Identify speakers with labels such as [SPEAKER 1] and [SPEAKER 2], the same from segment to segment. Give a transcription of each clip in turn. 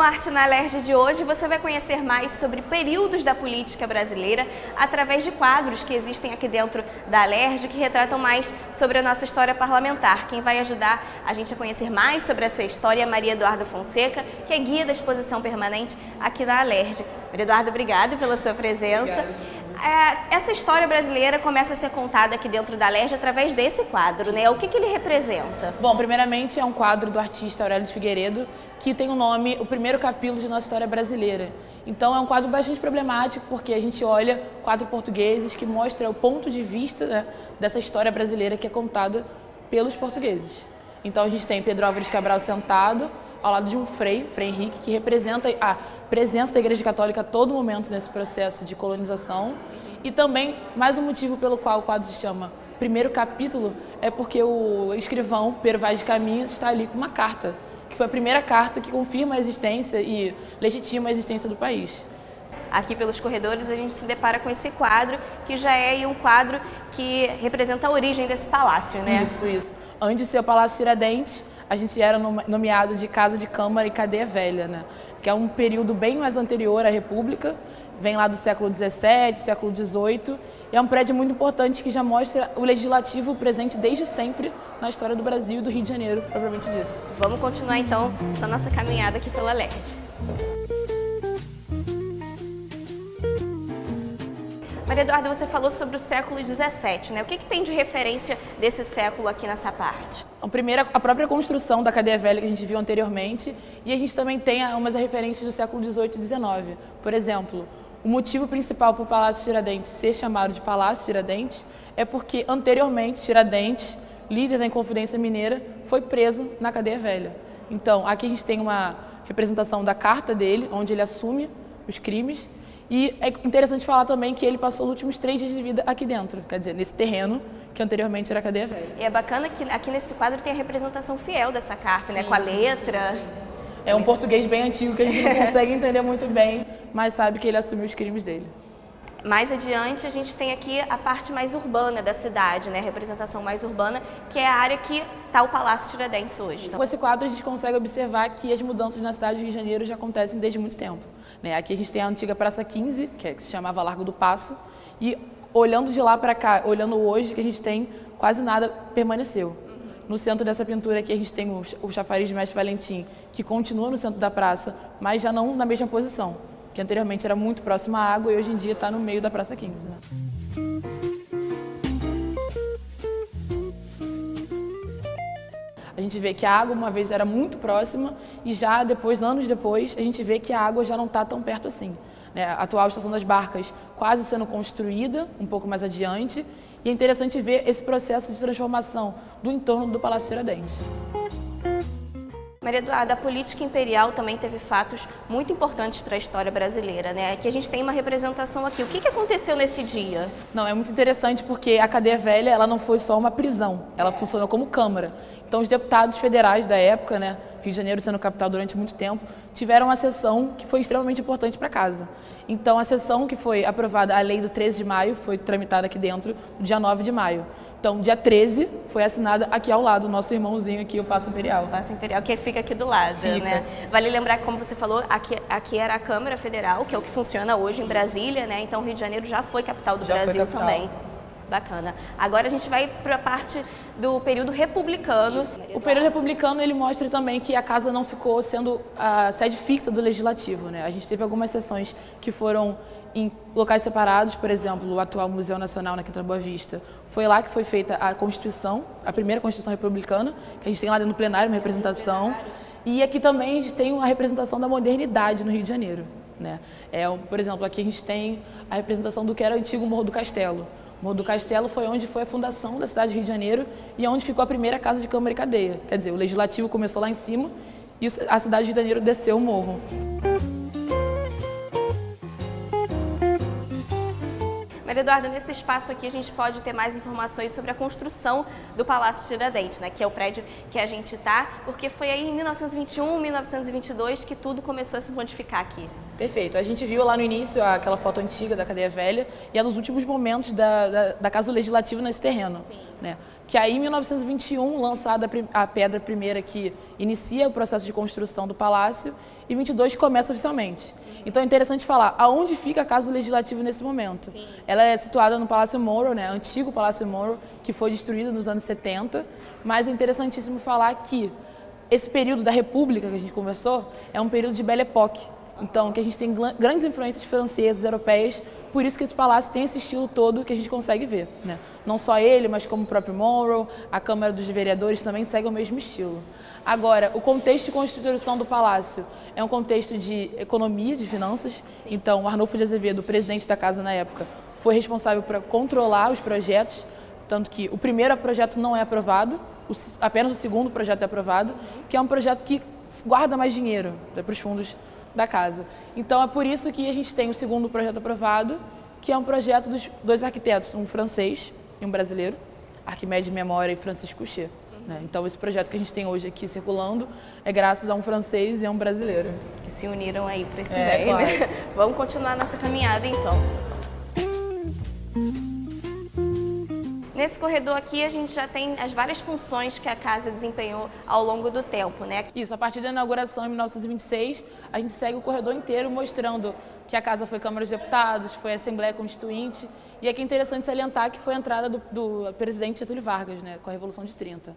[SPEAKER 1] Arte na Alerj de hoje, você vai conhecer mais sobre períodos da política brasileira através de quadros que existem aqui dentro da Alerj que retratam mais sobre a nossa história parlamentar. Quem vai ajudar a gente a conhecer mais sobre essa história é Maria Eduarda Fonseca, que é guia da exposição permanente aqui na Alerj. Maria Eduarda, obrigada pela sua presença. Essa história brasileira começa a ser contada aqui dentro da Alerj através desse quadro, né? O que ele representa?
[SPEAKER 2] Bom, primeiramente é um quadro do artista Aurélio de Figueiredo, que tem o nome O Primeiro Capítulo de Nossa História Brasileira. Então é um quadro bastante problemático, porque a gente olha quadros portugueses que mostra o ponto de vista, né, dessa história brasileira que é contada pelos portugueses. Então a gente tem Pedro Álvares Cabral sentado ao lado de um Frei Henrique, que representa a presença da Igreja Católica a todo momento nesse processo de colonização. E também, mais um motivo pelo qual o quadro se chama Primeiro Capítulo é porque o escrivão Pero Vaz de Caminha está ali com uma carta, que foi a primeira carta que confirma a existência e legitima a existência do país.
[SPEAKER 1] Aqui pelos corredores a gente se depara com esse quadro, que já é um quadro que representa a origem desse palácio, né?
[SPEAKER 2] Isso. Antes de ser o Palácio Tiradentes, a gente era nomeado de Casa de Câmara e Cadeia Velha, né? Que é um período bem mais anterior à República, vem lá do século XVII, século XVIII, e é um prédio muito importante que já mostra o legislativo presente desde sempre na história do Brasil e do Rio de Janeiro, propriamente dito.
[SPEAKER 1] Vamos continuar então essa nossa caminhada aqui pela Alerj. Maria Eduarda, você falou sobre o século XVII, né? O que tem de referência desse século aqui nessa parte?
[SPEAKER 2] Primeiro, a própria construção da Cadeia Velha que a gente viu anteriormente, e a gente também tem umas referências do século XVIII e XIX. Por exemplo, o motivo principal para o Palácio Tiradentes ser chamado de Palácio Tiradentes é porque anteriormente Tiradentes, líder da Inconfidência Mineira, foi preso na Cadeia Velha. Então, aqui a gente tem uma representação da carta dele, onde ele assume os crimes. E é interessante falar também que ele passou os últimos 3 dias de vida aqui dentro, quer dizer, nesse terreno que anteriormente era a Cadeia Velha.
[SPEAKER 1] E é bacana que aqui nesse quadro tem a representação fiel dessa carta, né? Com a letra. Sim.
[SPEAKER 2] É um português bem antigo que a gente não consegue entender muito bem, mas sabe que ele assumiu os crimes dele.
[SPEAKER 1] Mais adiante a gente tem aqui a parte mais urbana da cidade, né? A representação mais urbana, que é a área que está o Palácio Tiradentes hoje.
[SPEAKER 2] Com esse quadro a gente consegue observar que as mudanças na cidade do Rio de Janeiro já acontecem desde muito tempo, né? Aqui a gente tem a antiga Praça 15, que se chamava Largo do Paço, e olhando de lá para cá, olhando hoje, que a gente tem quase nada permaneceu. No centro dessa pintura aqui a gente tem o chafariz de Mestre Valentim, que continua no centro da praça, mas já não na mesma posição, que anteriormente era muito próximo à água e hoje em dia está no meio da Praça 15. Né? A gente vê que a água uma vez era muito próxima e já depois, anos depois, a gente vê que a água já não está tão perto assim. Né? A atual Estação das Barcas quase sendo construída, um pouco mais adiante, e é interessante ver esse processo de transformação do entorno do Palácio Tiradentes.
[SPEAKER 1] Maria Eduarda, a política imperial também teve fatos muito importantes para a história brasileira, né? Que a gente tem uma representação aqui. O que aconteceu nesse dia?
[SPEAKER 2] Não, é muito interessante porque a Cadeia Velha ela não foi só uma prisão, ela funcionou como câmara. Então os deputados federais da época, né, Rio de Janeiro sendo capital durante muito tempo, tiveram uma sessão que foi extremamente importante para a casa. Então a sessão que foi aprovada, a lei do 13 de maio, foi tramitada aqui dentro no dia 9 de maio. Então, dia 13 foi assinada aqui ao lado, o nosso irmãozinho aqui, o Paço Imperial.
[SPEAKER 1] O Paço Imperial, que fica aqui do lado, né? Vale lembrar que, como você falou, aqui era a Câmara Federal, que é o que funciona hoje em Brasília, né? Então, o Rio de Janeiro já foi capital do Brasil também. Bacana. Agora a gente vai para a parte do período republicano.
[SPEAKER 2] O período republicano ele mostra também que a casa não ficou sendo a sede fixa do legislativo, né? A gente teve algumas sessões que foram em locais separados, por exemplo, o atual Museu Nacional na Quinta da Boa Vista. Foi lá que foi feita a Constituição, a primeira Constituição republicana, que a gente tem lá dentro do plenário uma representação. E aqui também a gente tem uma representação da modernidade no Rio de Janeiro, né? Por exemplo, aqui a gente tem a representação do que era o antigo Morro do Castelo. O Morro do Castelo foi onde foi a fundação da cidade do Rio de Janeiro e onde ficou a primeira casa de Câmara e Cadeia. Quer dizer, o legislativo começou lá em cima e a cidade do Rio de Janeiro desceu o morro.
[SPEAKER 1] Maria Eduarda, nesse espaço aqui a gente pode ter mais informações sobre a construção do Palácio Tiradentes, né, que é o prédio que a gente está, porque foi aí em 1921, 1922 que tudo começou a se modificar aqui.
[SPEAKER 2] Perfeito. A gente viu lá no início aquela foto antiga da cadeia velha e é dos últimos momentos da Casa Legislativa nesse terreno.
[SPEAKER 1] Sim.
[SPEAKER 2] Né? Que aí, em 1921, lançada a pedra primeira que inicia o processo de construção do palácio e 22 começa oficialmente. Então é interessante falar aonde fica a Casa Legislativa nesse momento.
[SPEAKER 1] Sim.
[SPEAKER 2] Ela é situada no Palácio Monroe, né? Antigo Palácio Monroe, que foi destruído nos anos 70, mas é interessantíssimo falar que esse período da República que a gente conversou é um período de Belle Époque. Então, que a gente tem grandes influências francesas, europeias, por isso que esse palácio tem esse estilo todo que a gente consegue ver. Né? Não só ele, mas como o próprio Monroe, a Câmara dos Vereadores também segue o mesmo estilo. Agora, o contexto de construção do palácio é um contexto de economia, de finanças. Então, o Arnulfo de Azevedo, o presidente da casa na época, foi responsável por controlar os projetos, tanto que o primeiro projeto não é aprovado, apenas o segundo projeto é aprovado, que é um projeto que guarda mais dinheiro para os fundos da casa. Então é por isso que a gente tem o segundo projeto aprovado, que é um projeto dos dois arquitetos, um francês e um brasileiro, Arquimedes Memória e Francisco Couchet. Né? Então esse projeto que a gente tem hoje aqui circulando é graças a um francês e a um brasileiro.
[SPEAKER 1] Que se uniram aí para esse bem, claro. Né? Vamos continuar nossa caminhada então. Nesse corredor aqui a gente já tem as várias funções que a casa desempenhou ao longo do tempo, né?
[SPEAKER 2] Isso, a partir da inauguração em 1926, a gente segue o corredor inteiro mostrando que a casa foi Câmara dos Deputados, foi Assembleia Constituinte, e aqui é interessante salientar que foi a entrada do presidente Getúlio Vargas, né, com a Revolução de 30.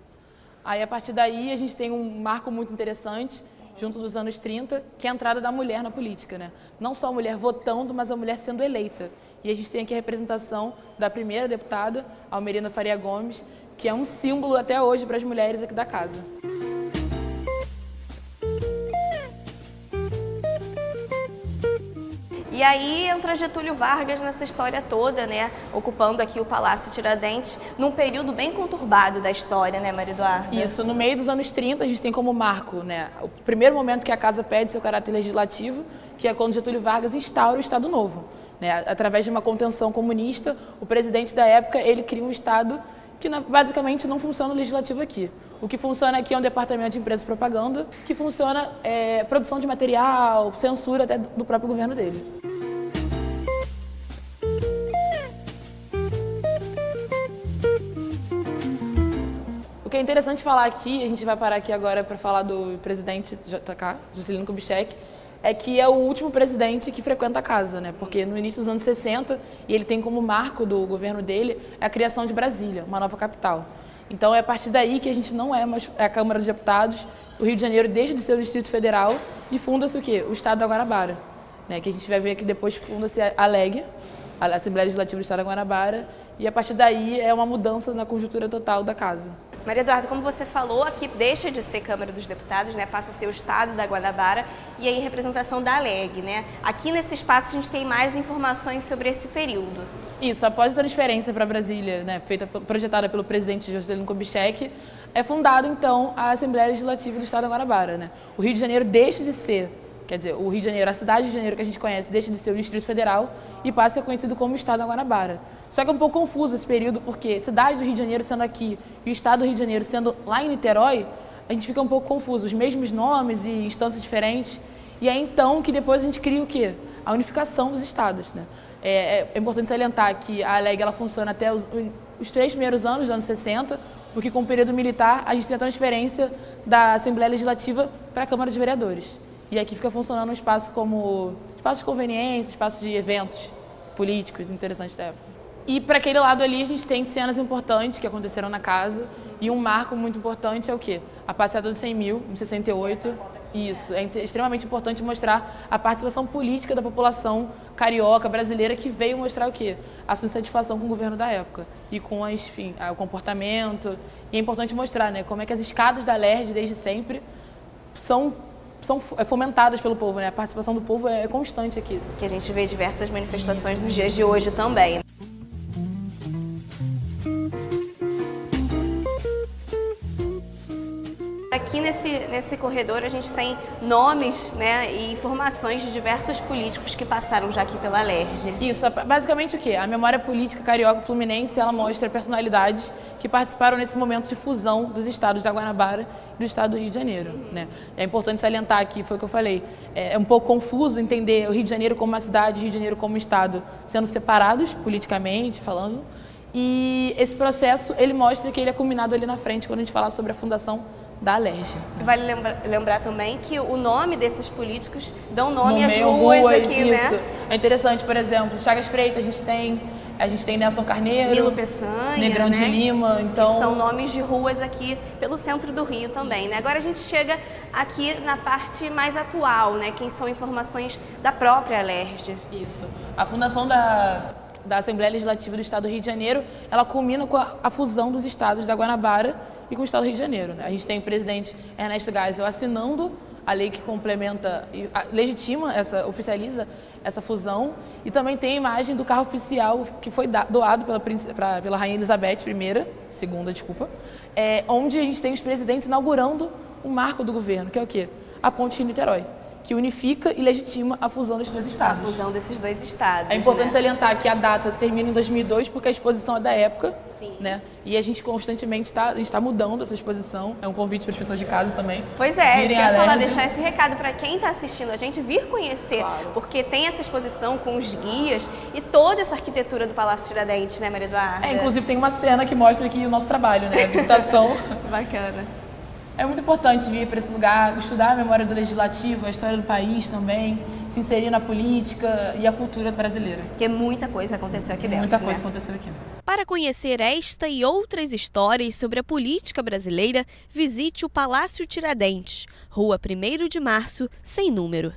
[SPEAKER 2] Aí, a partir daí, a gente tem um marco muito interessante, junto dos anos 30, que é a entrada da mulher na política, né? Não só a mulher votando, mas a mulher sendo eleita. E a gente tem aqui a representação da primeira deputada, Almerina Faria Gomes, que é um símbolo até hoje para as mulheres aqui da casa.
[SPEAKER 1] E aí entra Getúlio Vargas nessa história toda, né? Ocupando aqui o Palácio Tiradentes, num período bem conturbado da história, né, Maria Eduarda?
[SPEAKER 2] Isso, no meio dos anos 30, a gente tem como marco, né, o primeiro momento que a casa perde seu caráter legislativo, que é quando Getúlio Vargas instaura o Estado Novo. Né? Através de uma contenção comunista, o presidente da época, ele cria um Estado que basicamente não funciona o legislativo aqui. O que funciona aqui é um departamento de empresa e propaganda, que funciona produção de material, censura até do próprio governo dele. O que é interessante falar aqui, a gente vai parar aqui agora para falar do presidente JK, Juscelino Kubitschek, é que é o último presidente que frequenta a casa, né? Porque no início dos anos 60, e ele tem como marco do governo dele a criação de Brasília, uma nova capital. Então é a partir daí que a gente não é mais a Câmara dos Deputados, o Rio de Janeiro deixa de ser o Distrito Federal e funda-se o quê? O Estado da Guanabara, né? Que a gente vai ver que depois funda-se a ALEG, a Assembleia Legislativa do Estado da Guanabara, e a partir daí é uma mudança na conjuntura total da casa.
[SPEAKER 1] Maria Eduarda, como você falou, aqui deixa de ser Câmara dos Deputados, né? Passa a ser o Estado da Guanabara e aí representação da ALEG, né? Aqui nesse espaço a gente tem mais informações sobre esse período.
[SPEAKER 2] Isso, após a transferência para Brasília, né, projetada pelo presidente Juscelino Kubitschek, é fundada então a Assembleia Legislativa do Estado da Guanabara, né? O Rio de Janeiro deixa de ser, quer dizer, o Rio de Janeiro, a cidade de Janeiro que a gente conhece, deixa de ser o Distrito Federal e passa a ser conhecido como Estado da Guanabara. Só que é um pouco confuso esse período, porque cidade do Rio de Janeiro sendo aqui e o Estado do Rio de Janeiro sendo lá em Niterói, a gente fica um pouco confuso, os mesmos nomes e instâncias diferentes. E é então que depois a gente cria o quê? A unificação dos estados, né? É importante salientar que a ALEG ela funciona até os 3 primeiros anos dos anos 60, porque com o período militar a gente tem a transferência da Assembleia Legislativa para a Câmara dos Vereadores. E aqui fica funcionando um espaço como espaço de conveniência, espaço de eventos políticos interessantes da época. E para aquele lado ali a gente tem cenas importantes que aconteceram na casa e um marco muito importante é o quê? A passeata dos 100 mil, em 68. Isso, é extremamente importante mostrar a participação política da população carioca, brasileira, que veio mostrar o quê? A sua insatisfação com o governo da época e com, enfim, o comportamento. E é importante mostrar, né, como é que as escadas da LERJ, desde sempre, são fomentadas pelo povo, né? A participação do povo é constante aqui.
[SPEAKER 1] Que a gente vê diversas manifestações nos dias de hoje também. Aqui nesse corredor a gente tem nomes, né, e informações de diversos políticos que passaram já aqui pela Alerj.
[SPEAKER 2] Isso, basicamente o quê? A memória política carioca fluminense, ela mostra personalidades que participaram nesse momento de fusão dos estados da Guanabara e do estado do Rio de Janeiro, né? É importante salientar aqui, foi o que eu falei, é um pouco confuso entender o Rio de Janeiro como uma cidade, o Rio de Janeiro como um estado, sendo separados politicamente falando, e esse processo, ele mostra que ele é culminado ali na frente, quando a gente fala sobre a fundação da Alerj.
[SPEAKER 1] Vale lembrar também que o nome desses políticos dão nome às ruas aqui,
[SPEAKER 2] isso.
[SPEAKER 1] né?
[SPEAKER 2] É interessante, por exemplo, Chagas Freitas, a gente tem Nelson Carneiro,
[SPEAKER 1] Milo Peçanha,
[SPEAKER 2] Negrão de
[SPEAKER 1] né?
[SPEAKER 2] Lima, então...
[SPEAKER 1] Que são nomes de ruas aqui pelo centro do Rio também, né? Agora a gente chega aqui na parte mais atual, né? Que são informações da própria Alerj.
[SPEAKER 2] Isso. A fundação da Assembleia Legislativa do Estado do Rio de Janeiro, ela culmina com a fusão dos estados da Guanabara e com o Estado do Rio de Janeiro, né? A gente tem o presidente Ernesto Geisel assinando a lei que complementa e legitima, oficializa essa fusão, e também tem a imagem do carro oficial que foi doado pela Rainha Elizabeth II, onde a gente tem os presidentes inaugurando o marco do governo, que é o quê? A Ponte Rio-Niterói, que unifica e legitima a fusão dos dois estados.
[SPEAKER 1] A fusão desses dois estados.
[SPEAKER 2] É importante,
[SPEAKER 1] né,
[SPEAKER 2] salientar que a data termina em 2002 porque a exposição é da época,
[SPEAKER 1] Sim.
[SPEAKER 2] né? E a gente constantemente está mudando essa exposição. É um convite para as pessoas de casa também.
[SPEAKER 1] Pois é, isso que eu ia falar,
[SPEAKER 2] Alerj.
[SPEAKER 1] deixar esse recado para quem está assistindo a gente vir conhecer,
[SPEAKER 2] Claro.
[SPEAKER 1] porque tem essa exposição com os guias e toda essa arquitetura do Palácio Tiradentes, né, Maria Eduarda?
[SPEAKER 2] Inclusive tem uma cena que mostra aqui o nosso trabalho, né? A visitação.
[SPEAKER 1] Bacana.
[SPEAKER 2] É muito importante vir para esse lugar, estudar a memória do legislativo, a história do país também, se inserir na política e a cultura brasileira.
[SPEAKER 1] Porque muita coisa aconteceu aqui dentro.
[SPEAKER 2] Muita coisa
[SPEAKER 1] né?
[SPEAKER 2] aconteceu aqui.
[SPEAKER 1] Para conhecer esta e outras histórias sobre a política brasileira, visite o Palácio Tiradentes, Rua 1º de Março, sem número.